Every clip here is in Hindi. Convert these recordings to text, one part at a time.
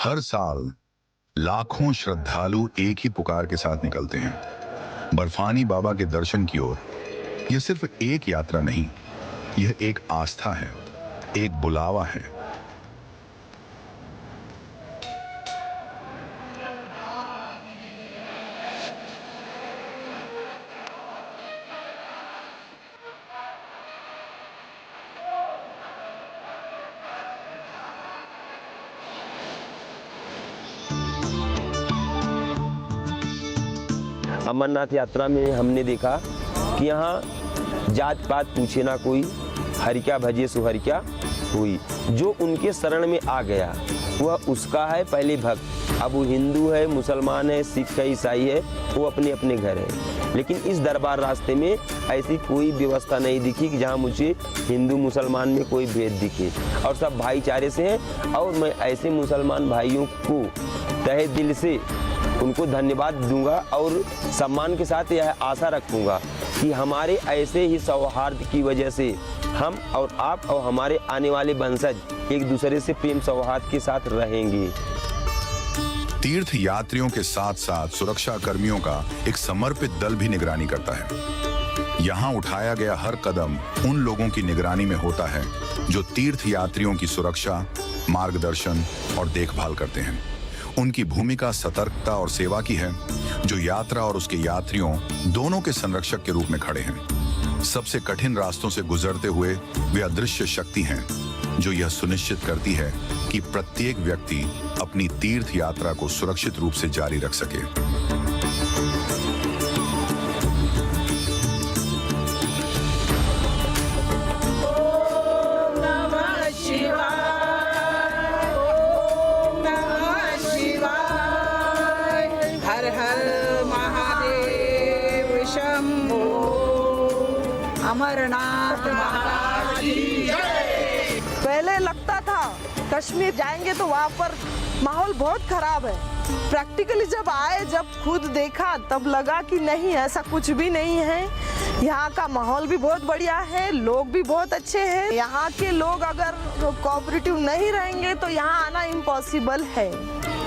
हर साल लाखों श्रद्धालु एक ही पुकार के साथ निकलते हैं, बर्फानी बाबा के दर्शन की ओर। यह सिर्फ एक यात्रा नहीं, यह एक आस्था है, एक बुलावा है। अमरनाथ यात्रा में हमने देखा कि यहाँ जात पात पूछे ना कोई, हरि क्या भजे सो हरि क्या हुई। जो उनके शरण में आ गया वह उसका है पहले भक्त। अब वो हिंदू है, मुसलमान है, सिख है, ईसाई है, वो अपने अपने घर है। लेकिन इस दरबार रास्ते में ऐसी कोई व्यवस्था नहीं दिखी कि जहाँ मुझे हिंदू मुसलमान में कोई भेद दिखे, और सब भाईचारे से हैं। और मैं ऐसे मुसलमान भाइयों को तहे दिल से उनको धन्यवाद दूंगा और सम्मान के साथ यह आशा रखूंगा कि हमारे ऐसे ही सौहार्द की वजह से हम और आप और हमारे आने वाले वंशज एक दूसरे से प्रेम सौहार्द के साथ रहेंगे। तीर्थ यात्रियों के साथ साथ सुरक्षा कर्मियों का एक समर्पित दल भी निगरानी करता है। यहाँ उठाया गया हर कदम उन लोगों की निगरानी में होता है जो तीर्थ यात्रियों की सुरक्षा, मार्गदर्शन और देखभाल करते हैं। उनकी भूमिका सतर्कता और सेवा की है, जो यात्रा और उसके यात्रियों दोनों के संरक्षक के रूप में खड़े हैं। सबसे कठिन रास्तों से गुजरते हुए वे अदृश्य शक्ति हैं, जो यह सुनिश्चित करती है कि प्रत्येक व्यक्ति अपनी तीर्थ यात्रा को सुरक्षित रूप से जारी रख सके। अमरनाथ महाराज की जय। पहले लगता था कश्मीर जाएंगे तो वहाँ पर माहौल बहुत खराब है। प्रैक्टिकली जब आए, जब खुद देखा, तब लगा कि नहीं, ऐसा कुछ भी नहीं है। यहाँ का माहौल भी बहुत बढ़िया है, लोग भी बहुत अच्छे हैं। यहाँ के लोग अगर कोऑपरेटिव नहीं रहेंगे तो यहाँ आना इम्पॉसिबल है,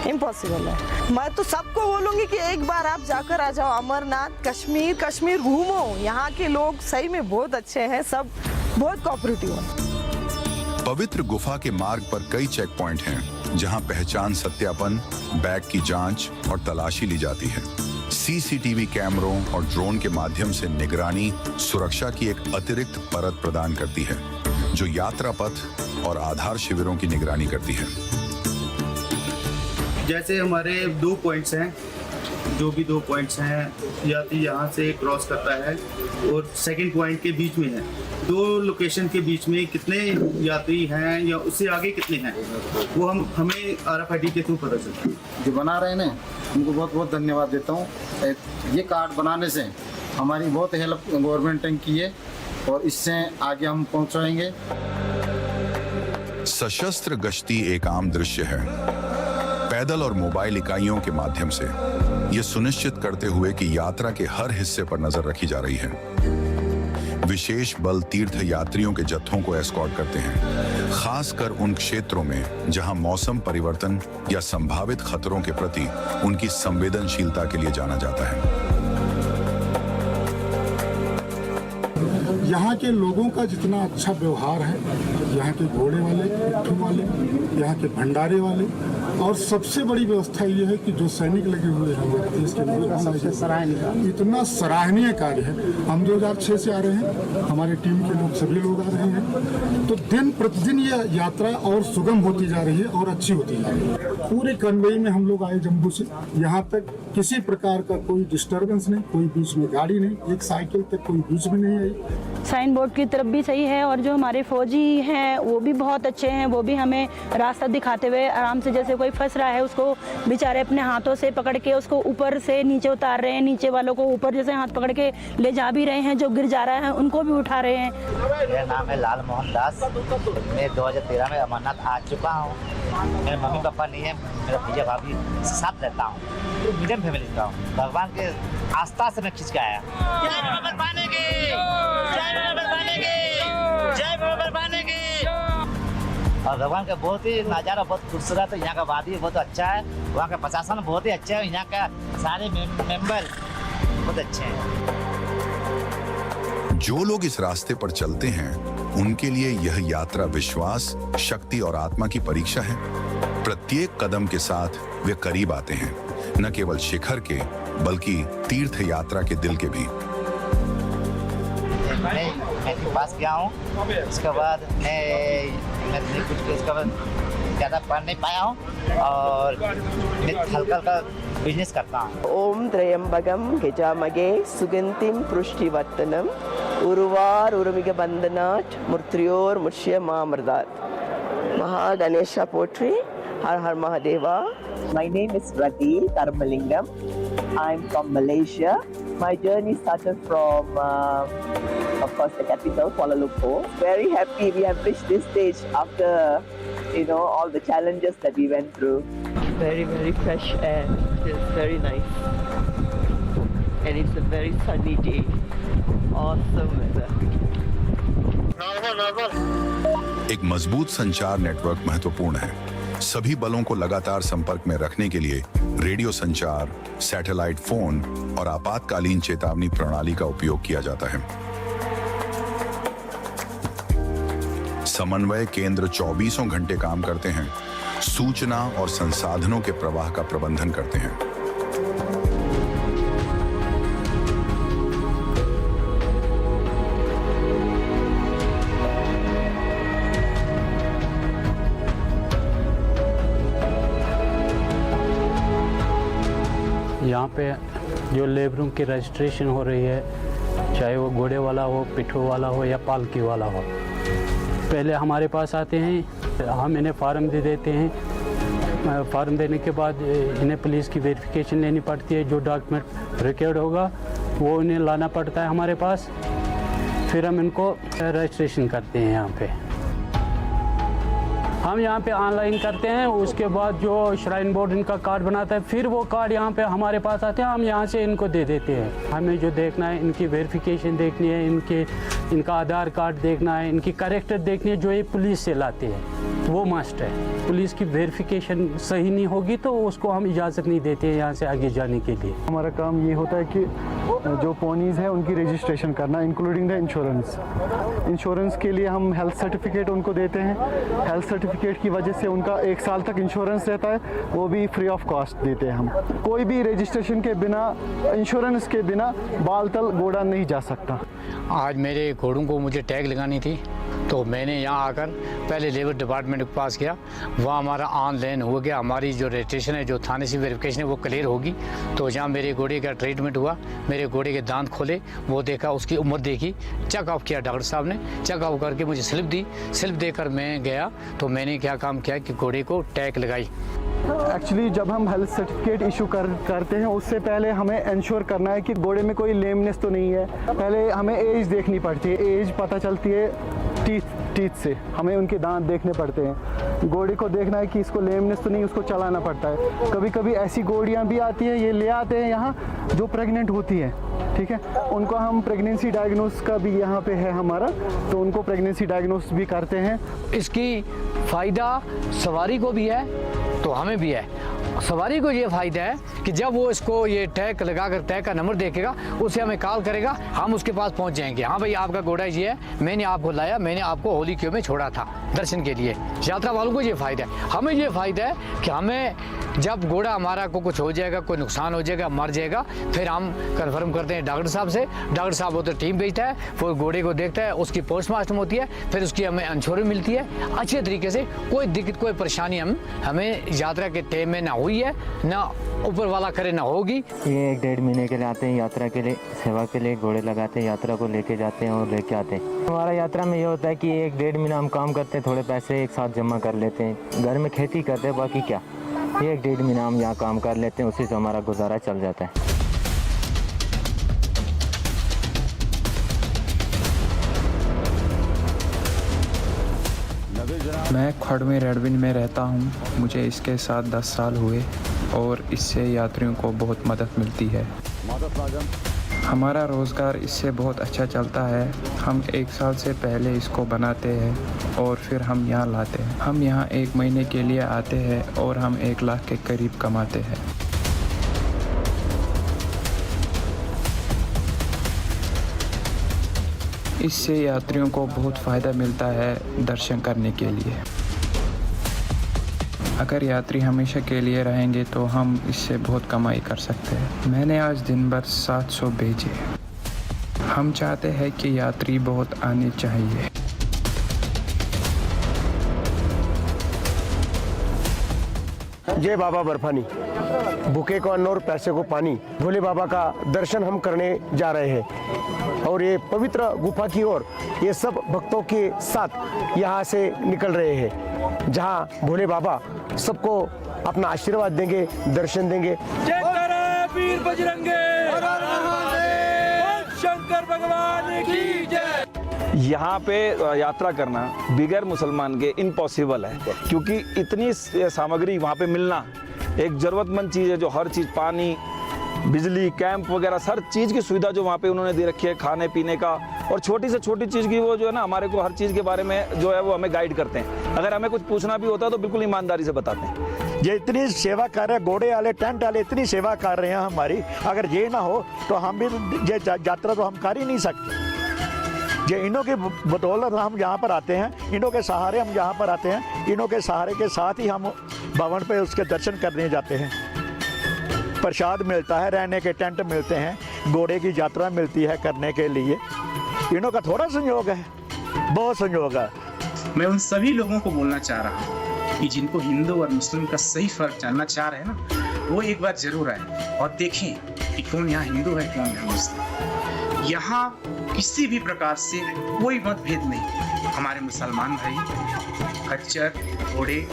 इम्पॉसिबल है। मैं तो सबको बोलूँगी कि एक बार आप जाकर आ जाओ अमरनाथ, कश्मीर घूमो। यहाँ के लोग सही में बहुत अच्छे हैं, सब बहुत कोऑपरेटिव हैं। पवित्र गुफा के मार्ग पर कई चेक पॉइंट हैं, जहां पहचान सत्यापन, बैग की जांच और तलाशी ली जाती है। सीसीटीवी कैमरों और ड्रोन के माध्यम से निगरानी सुरक्षा की एक अतिरिक्त परत प्रदान करती है, जो यात्रा पथ और आधार शिविरों की निगरानी करती है। जैसे हमारे 2 पॉइंट्स हैं, जो भी 2 पॉइंट्स हैं, यात्री यहाँ से क्रॉस करता है और सेकंड पॉइंट के बीच में है। 2 लोकेशन के बीच में कितने यात्री हैं या उससे आगे कितने हैं, वो हमें RFID के थ्रू पता चलता है। जो बना रहे हैं उनको बहुत बहुत धन्यवाद देता हूँ। ये कार्ड बनाने से हमारी बहुत हेल्प गवर्नमेंट ने की है और इससे आगे हम पहुँचाएंगे। सशस्त्र गश्ती एक आम दृश्य है। पैदल और मोबाइल इकाइयों के माध्यम से यह सुनिश्चित करते हुए कि यात्रा के हर हिस्से पर नजर रखी जा रही है। विशेष बल तीर्थ यात्रियों के जत्थों को एस्कॉर्ट करते हैं, खासकर उन क्षेत्रों में जहां मौसम परिवर्तन या संभावित खतरों के प्रति उनकी संवेदनशीलता के लिए जाना जाता है। यहाँ के लोगों का जितना अच्छा व्यवहार है, यहाँ के घोड़े वाले, पिट्ठू वाले, यहाँ के भंडारे वाले, और सबसे बड़ी व्यवस्था ये है कि जो सैनिक लगे हुए हैं देश के लिए, इतना सराहनीय कार्य है। हम 2006 से आ रहे हैं, हमारे टीम के लोग सभी लोग आ रहे हैं, तो दिन प्रतिदिन ये यात्रा और सुगम होती जा रही है और अच्छी होती जा रही है। पूरे कन्वे में हम लोग आए जम्मू से, यहाँ तक किसी प्रकार का कोई डिस्टर्बेंस नहीं, कोई बीच में गाड़ी नहीं, एक साइकिल तक कोई बीच में नहीं आई। साइन बोर्ड की तरफ भी सही है, और जो हमारे फौजी हैं वो भी बहुत अच्छे हैं। वो भी हमें रास्ता दिखाते हुए आराम से, जैसे कोई फंस रहा है उसको बेचारे अपने हाथों से पकड़ के उसको ऊपर से नीचे उतार रहे हैं, नीचे वालों को ऊपर जैसे हाथ पकड़ के ले जा भी रहे हैं, जो गिर जा रहा है उनको भी उठा रहे हैं। मेरा नाम है लाल मोहन दास। मैं 2013 में अमरनाथ आ चुका हूँ। मेरे मम्मी पापा नहीं है, मेरा भैया भाभी साथ रहता हूँ, मीडियम फैमिली का हूँ। भगवान के आस्था से मैं खिंच के आया। जय बाबा बरपाने की, जय बाबा बरपाने की, जय बाबा बरपाने की। और भगवान का बहुत ही नज़ारा बहुत खूबसूरत है। यहाँ का वादी बहुत अच्छा है, वहाँ का प्रशासन बहुत ही अच्छा है, यहाँ का सारे मेंबर बहुत अच्छे हैं। जो लोग इस रास्ते पर चलते हैं उनके लिए यह यात्रा विश्वास, शक्ति और आत्मा की परीक्षा है। प्रत्येक कदम के साथ वे करीब आते हैं, न केवल शिखर के बल्कि तीर्थ यात्रा के दिल के भी। मैं पास गया हूँ, उसके बाद मैं कुछ उसके बाद ज़्यादा पढ़ नहीं पाया हूँ और मैं हल्का हल्का बिजनेस करता हूँ। ओम त्रयंबकम गजामगे सुगंधिम पुष्टिवर्धनम उर्वार उर्मिग बंधनाट मृत्योर मुष्य मामृदात। महागणेशा पोट्री। हर हर Mahadeva. My name is Rati Karmalingam. I'm from Malaysia. My journey started from, of course, the capital, Kuala Lumpur. Very happy we have reached this stage after, all the challenges that we went through. Very, very fresh air. It's very nice. And it's a very sunny day. Awesome weather. एक मजबूत संचार नेटवर्क महत्वपूर्ण है। सभी बलों को लगातार संपर्क में रखने के लिए रेडियो संचार, सैटेलाइट फोन और आपातकालीन चेतावनी प्रणाली का उपयोग किया जाता है। समन्वय केंद्र 24 घंटे काम करते हैं, सूचना और संसाधनों के प्रवाह का प्रबंधन करते हैं। यहाँ पे जो लेबरों की रजिस्ट्रेशन हो रही है, चाहे वो घोड़े वाला हो, पिट्ठू वाला हो या पालकी वाला हो, पहले हमारे पास आते हैं, हम इन्हें फार्म दे देते हैं। फार्म देने के बाद इन्हें पुलिस की वेरिफिकेशन लेनी पड़ती है। जो डॉक्यूमेंट रिकॉर्ड होगा वो इन्हें लाना पड़ता है हमारे पास, फिर हम इनको रजिस्ट्रेशन करते हैं। यहाँ पे हम यहाँ पे ऑनलाइन करते हैं, उसके बाद जो श्राइन बोर्ड इनका कार्ड बनाता है, फिर वो कार्ड यहाँ पे हमारे पास आते हैं, हम यहाँ से इनको दे देते हैं। हमें जो देखना है, इनकी वेरिफिकेशन देखनी है, इनका आधार कार्ड देखना है, इनकी कैरेक्टर देखनी है, जो ये पुलिस से लाते हैं वो मस्ट है। पुलिस की वेरिफिकेशन सही नहीं होगी तो उसको हम इजाज़त नहीं देते हैं यहाँ से आगे जाने के लिए। हमारा काम ये होता है कि जो पोनीज हैं उनकी रजिस्ट्रेशन करना, इंक्लूडिंग द इंश्योरेंस। इंश्योरेंस के लिए हम हेल्थ सर्टिफिकेट उनको देते हैं। हेल्थ सर्टिफिकेट की वजह से उनका 1 साल तक इंश्योरेंस रहता है, वो भी फ्री ऑफ कॉस्ट देते हैं हम। कोई भी रजिस्ट्रेशन के बिना, इंश्योरेंस के बिना बालतल घोड़ा नहीं जा सकता। आज मेरे घोड़ों को मुझे टैग लगानी थी, तो मैंने यहाँ आकर पहले लेबर डिपार्टमेंट के पास गया, वहाँ हमारा ऑनलाइन हो गया। हमारी जो रजिस्ट्रेशन है, जो थाने से वेरिफिकेशन है, वो क्लियर होगी। तो जहाँ मेरे घोड़े का ट्रीटमेंट हुआ, मेरे घोड़े के दांत खोले, वो देखा, उसकी उम्र देखी, चेकअप किया डॉक्टर साहब ने, चेकअप करके मुझे स्लिप दी। स्लिप देकर मैं गया तो मैंने क्या काम किया कि घोड़े को टैग लगाई। एक्चुअली जब हम हेल्थ सर्टिफिकेट इशू करते हैं, उससे पहले हमें इंश्योर करना है कि घोड़े में कोई लेमनेस तो नहीं है। पहले हमें एज देखनी पड़ती है, एज पता चलती है टीथ से, हमें उनके दांत देखने पड़ते हैं। घोड़े को देखना है कि इसको लेमनेस तो नहीं, उसको चलाना पड़ता है। कभी कभी ऐसी घोड़ियाँ भी आती हैं, ये ले आते हैं यहाँ, जो प्रेग्नेंट होती हैं, ठीक है, उनको हम प्रेगनेंसी डायग्नोस का भी यहाँ पे है हमारा, तो उनको प्रेगनेंसी डायग्नोस भी करते हैं। इसकी फ़ायदा सवारी को भी है तो हमें भी है। सवारी को ये फ़ायदा है कि जब वो इसको ये टैग लगाकर टैग का नंबर देखेगा, उसे हमें कॉल करेगा, हम उसके पास पहुंच जाएंगे। हाँ भाई, आपका घोड़ा ये है, मैंने आपको लाया, मैंने आपको होली क्यों में छोड़ा था दर्शन के लिए। यात्रा वालों को ये फ़ायदा है। हमें ये फ़ायदा है कि हमें जब घोड़ा हमारा को कुछ हो जाएगा, कोई नुकसान हो जाएगा, मर जाएगा, फिर हम कन्फर्म करते हैं डॉक्टर साहब से। डॉक्टर साहब वो तो टीम भेजता है, वो घोड़े को देखता है, उसकी पोस्टमार्टम होती है, फिर उसकी हमें इंश्योरेंस मिलती है अच्छे तरीके से। कोई दिक्कत, कोई परेशानी हमें यात्रा के टाइम में ना हुई है, ना ऊपर वाला करे ना होगी। ये 1-1.5 महीने के लिए आते हैं यात्रा के लिए, सेवा के लिए घोड़े लगाते हैं, यात्रा को लेके जाते हैं और लेके आते हैं। हमारा यात्रा में ये होता है कि 1-1.5 महीना हम काम करते हैं, थोड़े पैसे एक साथ जमा कर लेते हैं, घर में खेती करते हैं, बाकी क्या, ये 1-1.5 महीना हम यहाँ काम कर लेते हैं, उसी से हमारा गुजारा चल जाता है। मैं खड़वे रेडविन में रहता हूँ। मुझे इसके साथ 10 साल हुए और इससे यात्रियों को बहुत मदद मिलती है। हमारा रोज़गार इससे बहुत अच्छा चलता है। हम 1 साल से पहले इसको बनाते हैं और फिर हम यहाँ लाते हैं। हम यहाँ 1 महीने के लिए आते हैं और हम 1 लाख के करीब कमाते हैं। इससे यात्रियों को बहुत फ़ायदा मिलता है दर्शन करने के लिए। अगर यात्री हमेशा के लिए रहेंगे तो हम इससे बहुत कमाई कर सकते हैं। मैंने आज दिन भर 700 भेजे। हम चाहते हैं कि यात्री बहुत आने चाहिए। जय बाबा बर्फानी। भूखे को अन्न और प्यासे को पानी, भोले बाबा का दर्शन हम करने जा रहे हैं और ये पवित्र गुफा की ओर ये सब भक्तों के साथ यहाँ से निकल रहे हैं, जहाँ भोले बाबा सबको अपना आशीर्वाद देंगे, दर्शन देंगे। जय वीर बजरंगे, शंकर भगवान की जय। यहाँ पे यात्रा करना बिगैर मुसलमान के इम्पॉसिबल है, क्योंकि इतनी सामग्री वहाँ पे मिलना एक ज़रूरतमंद चीज़ है। जो हर चीज़, पानी, बिजली, कैंप वगैरह हर चीज़ की सुविधा जो वहाँ पे उन्होंने दे रखी है, खाने पीने का, और छोटी से छोटी चीज़ की वो जो है ना, हमारे को हर चीज़ के बारे में जो है वो हमें गाइड करते हैं। अगर हमें कुछ पूछना भी होता है तो बिल्कुल ईमानदारी से बताते हैं। ये इतनी सेवा कर रहे हैं, घोड़े वाले, टेंट वाले इतनी सेवा कर रहे हैं हमारी। अगर ये ना हो तो हम भी ये यात्रा तो हम कर ही नहीं सकते। ये इन्हों की बदौलत हम यहाँ पर आते हैं, इन्हों के सहारे हम यहाँ पर आते हैं, इन्हों के सहारे के साथ ही हम भवन पे उसके दर्शन करने जाते हैं। प्रसाद मिलता है, रहने के टेंट मिलते हैं, घोड़े की यात्रा मिलती है करने के लिए। इन्हों का थोड़ा संयोग है, बहुत संयोग है। मैं उन सभी लोगों को बोलना चाह रहा हूँ कि जिनको हिंदू और मुस्लिम का सही फर्क जानना चाह रहे हैं ना, वो एक बार जरूर आए और देखें कि कौन यहाँ हिंदू है, कौन है मुस्लिम। यहाँ किसी भी प्रकार से कोई मतभेद नहीं। हमारे मुसलमान भाई खच्चर, घोड़े,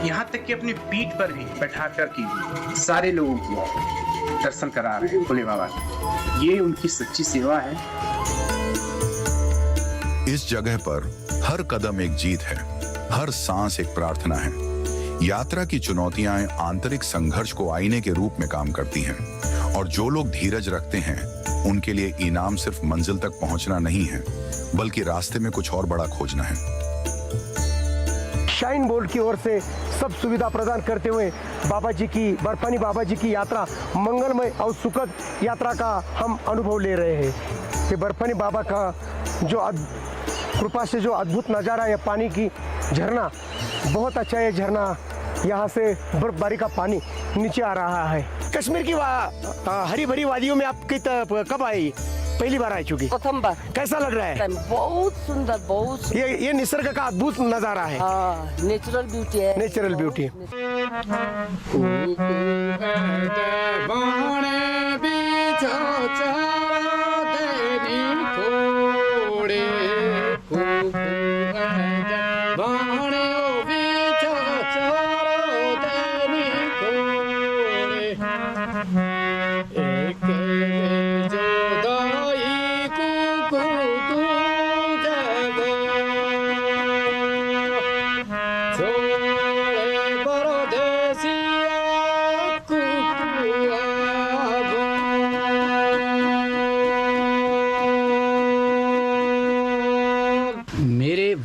यहाँ तक कि अपनी पीठ पर भी बैठा कर के सारे लोगों को दर्शन करा रहे हैं भोले बाबा। ये उनकी सच्ची सेवा है। इस जगह पर हर कदम एक जीत है, हर सांस एक प्रार्थना है। यात्रा की चुनौतियां आंतरिक संघर्ष को आईने के रूप में काम करती हैं, और जो लोग धीरज रखते हैं उनके लिए इनाम सिर्फ मंजिल तक पहुंचना नहीं है, बल्कि रास्ते में कुछ और बड़ा खोजना है। शाइन बोर्ड की ओर से सब सुविधा प्रदान करते हुए बाबा जी की, बर्फानी बाबा जी की यात्रा मंगलमय और सुखद यात्रा का हम अनुभव ले रहे हैं। कि बर्फानी बाबा का जो कृपा से जो अद्भुत नज़ारा है, पानी की झरना बहुत अच्छा है। झरना यहाँ से बर्फबारी का पानी नीचे आ रहा है। कश्मीर की हरी भरी वादियों में आप कब आई? पहली बार आई चुकी? प्रथम बार। कैसा लग रहा है? बहुत सुंदर, बहुत सुंदर। ये निसर्ग का अद्भुत नजारा है। नेचुरल ब्यूटी है। Natural beauty.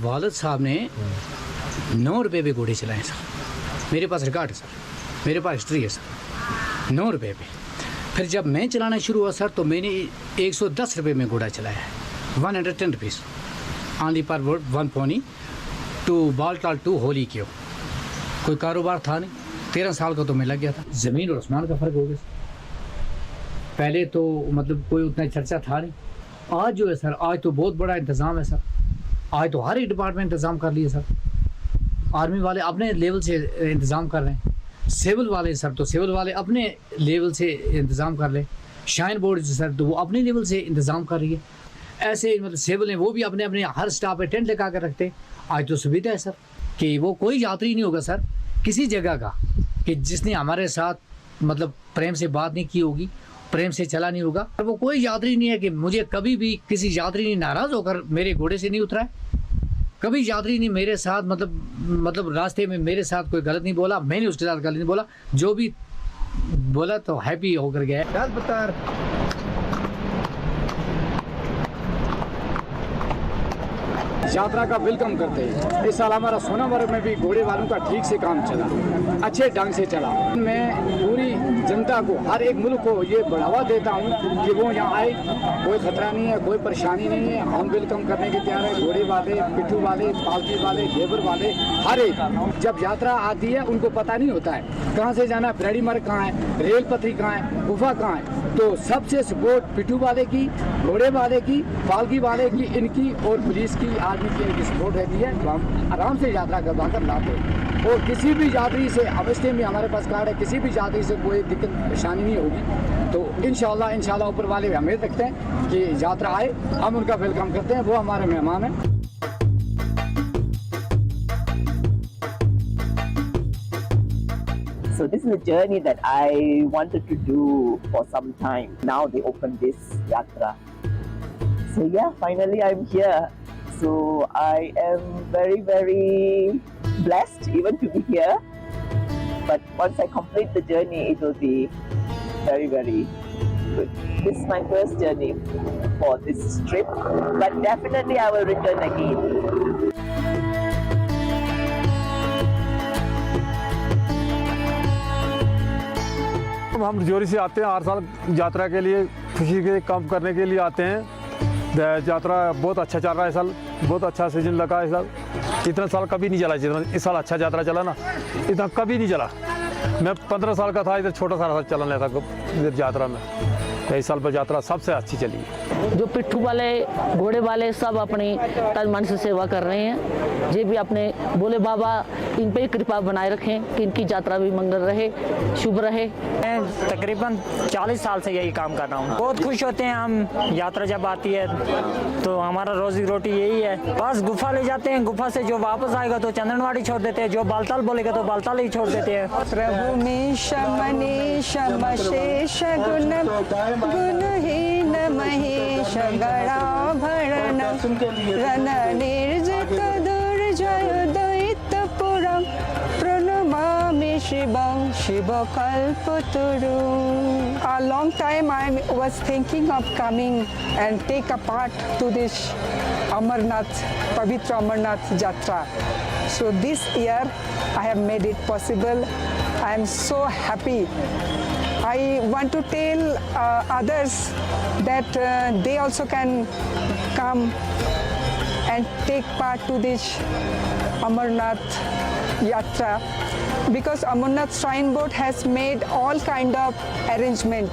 वालिद साहब ने 9 रुपये पे घोड़े चलाए सर। मेरे पास रिकॉर्ड है सर, मेरे पास हिस्ट्री है सर। 9 रुपये पे। फिर जब मैं चलाना शुरू हुआ सर तो मैंने 110 रुपये में घोड़ा चलाया है। 110 रुपीज़ ऑनली पर वर्ड 1 पोनी टू बालटाल टू होली क्यों। कोई कारोबार था नहीं। 13 साल का तो मैं लग गया था। ज़मीन और आसमान का फ़र्क हो गया सर। पहले तो मतलब कोई उतना चर्चा था नहीं। आज जो है सर, आज तो बहुत बड़ा इंतज़ाम है सर। आज तो हर एक डिपार्टमेंट इंतज़ाम कर लिए सर। आर्मी वाले अपने लेवल से इंतज़ाम कर रहे हैं, सिविल वाले सर तो सिविल वाले अपने लेवल से इंतज़ाम कर रहे, शाइन बोर्ड सर तो वो अपने लेवल से इंतज़ाम कर रही है। ऐसे मतलब सिविल हैं वो भी अपने अपने हर स्टाफ पे टेंट लगा कर रखते। आज तो सुविधा है सर कि वो कोई यात्री नहीं होगा सर किसी जगह का कि जिसने हमारे साथ मतलब प्रेम से बात नहीं की होगी, प्रेम से चला नहीं होगा। वो कोई यात्री नहीं है कि मुझे कभी भी किसी यात्री ने नाराज़ होकर मेरे घोड़े से नहीं उतरा है। कभी यात्री ने मेरे साथ मतलब रास्ते में मेरे साथ कोई गलत नहीं बोला, मैंने उसके साथ गलत नहीं बोला। जो भी बोला तो हैप्पी होकर गया। यात्रा का वेलकम करते हैं। इस साल हमारा सोनामर्ग में भी घोड़े वालों का ठीक से काम चला, अच्छे ढंग से चला। मैं पूरी जनता को, हर एक मुल्क को ये बढ़ावा देता हूँ कि वो यहाँ आए, कोई खतरा नहीं है, कोई परेशानी नहीं है, हम वेलकम करने के तैयार है। घोड़े वाले, पिट्ठू वाले, पालकी वाले, लेबर वाले, हर एक जब यात्रा आती है उनको पता नहीं होता है कहाँ से जाना, ब्रेडी मार्ग कहाँ है, रेल पटरी कहाँ है, गुफा कहाँ है। तो सबसे सपोर्ट पिट्ठू वाले की, घोड़े वाले की, पालकी वाले की, इनकी और पुलिस की, आर्मी की इनकी सपोर्ट रहती है। तो हम आराम से यात्रा करवा कर लाते हैं और किसी भी यात्री से अवश्य में हमारे पास कार्ड है, किसी भी यात्री से कोई दिक्कत परेशानी नहीं होगी। तो इंशाल्लाह ऊपर वाले हमें रखते हैं कि यात्रा आए, हम उनका वेलकम करते हैं, वो हमारे मेहमान हैं। So this is a journey that I wanted to do for some time. Now they opened this yatra. So yeah, finally I'm here. So I am very, very blessed even to be here. But once I complete the journey, it will be very, very good. This is my first journey for this trip, but definitely I will return again. हम जोरी से आते हैं, हर साल यात्रा के लिए, खुशी के काम करने के लिए आते हैं। यात्रा बहुत अच्छा चल रहा है इस साल, बहुत अच्छा सीजन लगा है इस साल। इतना साल कभी नहीं चला जितना इस साल अच्छा यात्रा चला ना, इतना कभी नहीं चला। मैं 15 साल का था, इधर छोटा सा चलन लेता इधर यात्रा में। तो इस साल पर यात्रा सबसे अच्छी चली। जो पिट्ठू वाले, घोड़े वाले सब अपनी तन मन से सेवा कर रहे हैं। ये भी अपने बोले बाबा इन पे कृपा बनाए रखें कि इनकी यात्रा भी मंगल रहे, शुभ रहे। मैं तकरीबन 40 साल से यही काम कर रहा हूँ। बहुत खुश होते हैं हम, यात्रा जब आती है तो हमारा रोजी रोटी यही है। बस गुफा ले जाते हैं, गुफा से जो वापस आएगा तो चंदनवाड़ी छोड़ देते हैं, जो बालताल बोलेगा तो बालताल ही छोड़ देते हैं। प्रभु में शमनीश मशेष गुणहीन महेश गणाभरण रन निर्जित दुर्जय दैत्यपुरं प्रणमामि शिवं शिवकल्पतरु. A long time I was thinking of coming and take a part to this Amarnath, Pavitra Amarnath Jatra. So this year I have made it possible. I am so happy. I want to tell others that they also can come and take part to this Amarnath Yatra, because Amarnath Shrine Board has made all kind of arrangement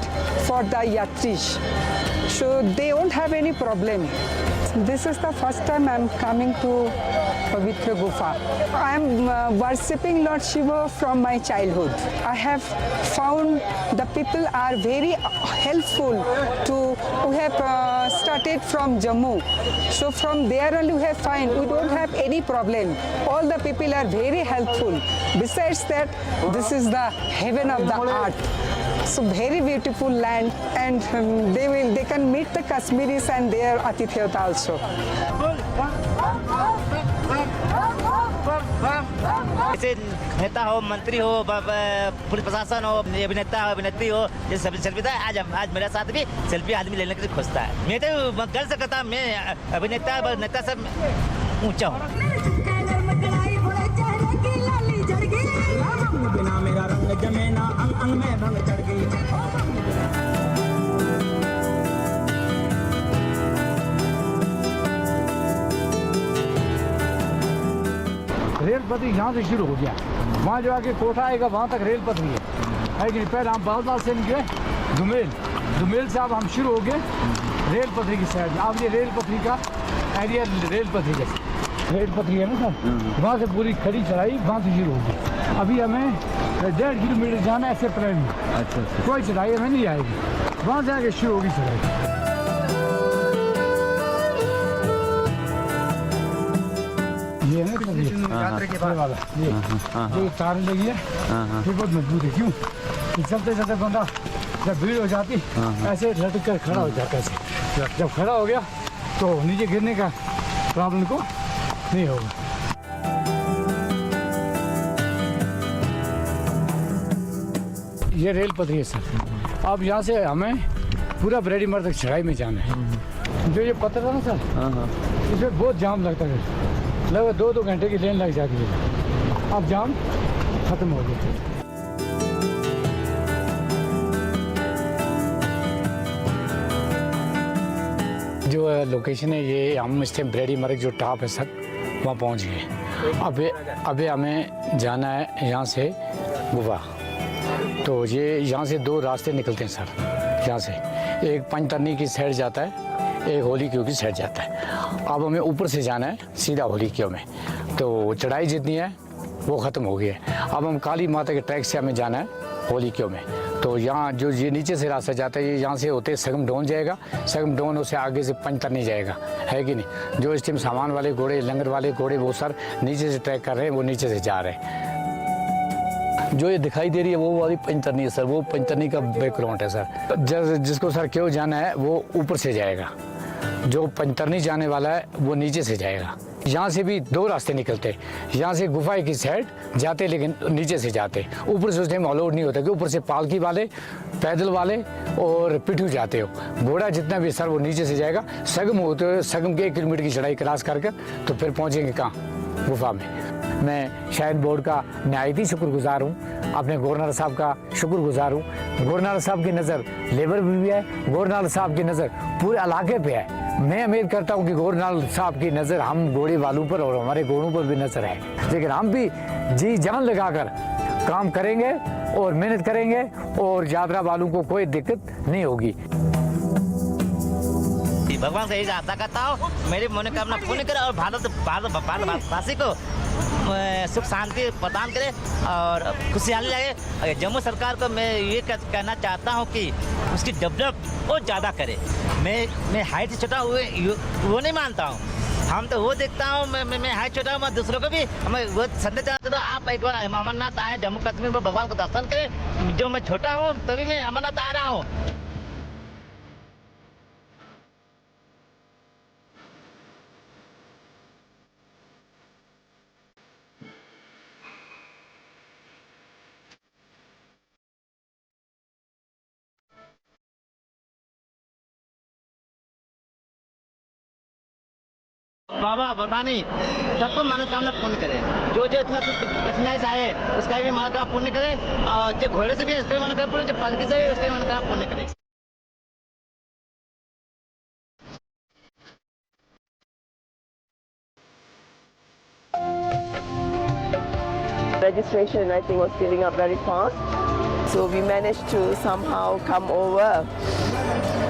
for the yatris, so they won't have any problem. This is the first time I am coming to Pavitra Gufa. I am worshipping Lord Shiva from my childhood. I have found the people are very helpful to who have started from Jammu. So from there only we have find we don't have any problem. All the people are very helpful. Besides that, this is the heaven of the art. So very beautiful land, and they can meet the Kashmiris and their Atithiyata also. जैसे नेता हो, मंत्री हो, पुलिस प्रशासन हो, अभिनेता हो, अभिनेत्री हो, जैसे सेल्फी था आज मेरे साथ भी सेल्फी आदमी लेने के लिए खोजता है। मैं तो कर सकता था, मैं अभिनेता नेता सब ऊंचा हूँ। बिना मेरा रंग जमे ना, अंग अंग में रंग चढ़ गई। रेल पटरी यहाँ से शुरू हो गया, वहाँ जो आके कोटा आएगा वहाँ तक रेल पटरी है कि नहीं। पहले हम बालताल से निकले दुमेल से अब हम शुरू हो गए रेल पटरी की साइड में। अब ये रेल पटरी का एरिया, रेल पटरी जैसे रेल पटरी है ना सर, वहाँ से पूरी खड़ी चढ़ाई वहाँ से शुरू होगी। अभी हमें 1.5 किलोमीटर जाना है ऐसे प्लान में। अच्छा, कोई चढ़ाई हमें नहीं आएगी, वहाँ से आके शुरू होगी चढ़ाई। ये है ना यात्रा के बाद वाला ये जो तार लगी है, ये बहुत मजबूत है। क्यों? चलते चलते बंदा जब भीड़ हो जाती ऐसे लटक कर खड़ा हो जाता है। जब खड़ा हो गया तो नीचे गिरने का प्रॉब्लम को नहीं होगा। ये रेल पटरी है सर। अब यहाँ से हमें पूरा ब्रेडी मार्ग तक चढ़ाई में जाना है। जो ये पत्थर था ना सर, इसमें बहुत जाम लगता है, लगभग 2-2 घंटे की लाइन लग जाती है। अब जाम खत्म हो गया। जो लोकेशन है ये हम इस टाइम ब्रेडी मार्ग जो टॉप है सर वहाँ पहुँच गए। अभी हमें जाना है यहाँ से गुफा। तो ये यहाँ से 2 रास्ते निकलते हैं सर, यहाँ से एक पंचतरनी की साइड जाता है, एक होली क्यों की साइड जाता है। अब हमें ऊपर से जाना है सीधा होली क्यों में। तो चढ़ाई जितनी है वो ख़त्म हो गई है। अब हम काली माता के ट्रैक से हमें जाना है होली क्यों में। तो यहाँ जो ये नीचे से रास्ता जाता है ये यहाँ से होते सगम डोन जाएगा, सगम डोन से आगे से पंचतरनी जाएगा, है कि नहीं। जो इस टाइम सामान वाले घोड़े, लंगर वाले घोड़े वो सर नीचे से ट्रैक कर रहे हैं, वो नीचे से जा रहे हैं। जो ये दिखाई दे रही है वो वाली पंचतरनी है सर, वो पंचतरनी का बैकग्राउंड है सर। जिसको सर क्यों जाना है वो ऊपर से जाएगा, जो पंचतरनी जाने वाला है वो नीचे से जाएगा। यहाँ से भी 2 रास्ते निकलते हैं, यहाँ से गुफा की साइड जाते लेकिन नीचे से जाते। ऊपर से उस टाइम अलाउड नहीं होता कि ऊपर से पालकी वाले, पैदल वाले और पिट्ठू जाते हो। घोड़ा जितना भी सर वो नीचे से जाएगा। सगम होते हुए सगम के 1 किलोमीटर की चढ़ाई क्रॉस कर तो फिर पहुँचेंगे कहाँ, गुफा में। मैं शायद बोर्ड का नहायत ही शुक्रगुजार हूँ, अपने गवर्नर साहब का शुक्रगुजार हूँ। गवर्नर साहब की नज़र लेबर पर भी है, गवर्नर साहब की नज़र पूरे इलाके पे है। मैं उम्मीद करता हूँ कि गवर्नर साहब की नज़र हम घोड़े वालों पर और हमारे घोड़ों पर भी नज़र है। लेकिन हम भी जी जान लगाकर काम करेंगे और मेहनत करेंगे और यात्रा वालों को कोई दिक्कत नहीं होगी। भगवान से यही आशा करता हूँ मेरी मनोकामना पूर्ण करे और भारतवासी को सुख शांति प्रदान करे और खुशहाली लगे। जम्मू सरकार को मैं ये कहना चाहता हूँ कि उसकी डेवलप और ज़्यादा करे। मैं हाइट से छोटा हुए वो नहीं मानता हूँ, हम तो वो देखता हूँ। मैं हाइट छोटा हूँ, मैं दूसरों को भी हमें वो संदेश देता हूँ। आप एक बार अमरनाथ आए जम्मू कश्मीर में भगवान को दर्शन करें। जो मैं छोटा हूँ तभी मैं अमरनाथ आ रहा हूँ। बाबा भगवानी सबको मनोकामना पूर्ण करे। जो इतना कठिनाई आए उसका भी मनोकामना पूर्ण करे और जो घोड़े से भी इसका मनोकामना पूर्ण, जो पालकी से भी उसका मनोकामना पूर्ण करे। Registration I think was filling up very fast, so we managed to somehow come over,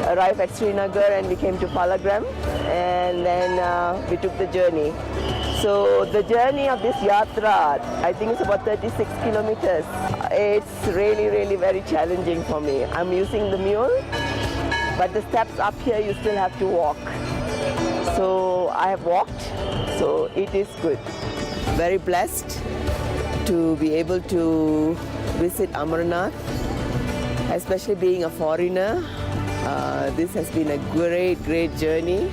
arrive at Srinagar, and we came to Palagram, and then we took the journey. So the journey of this yatra, I think it's about 36 kilometers. It's really very challenging for me. I'm using the mule, but the steps up here you still have to walk. So I have walked, so it is good. Very blessed to be able to visit Amarnath, especially being a foreigner. This has been a great journey.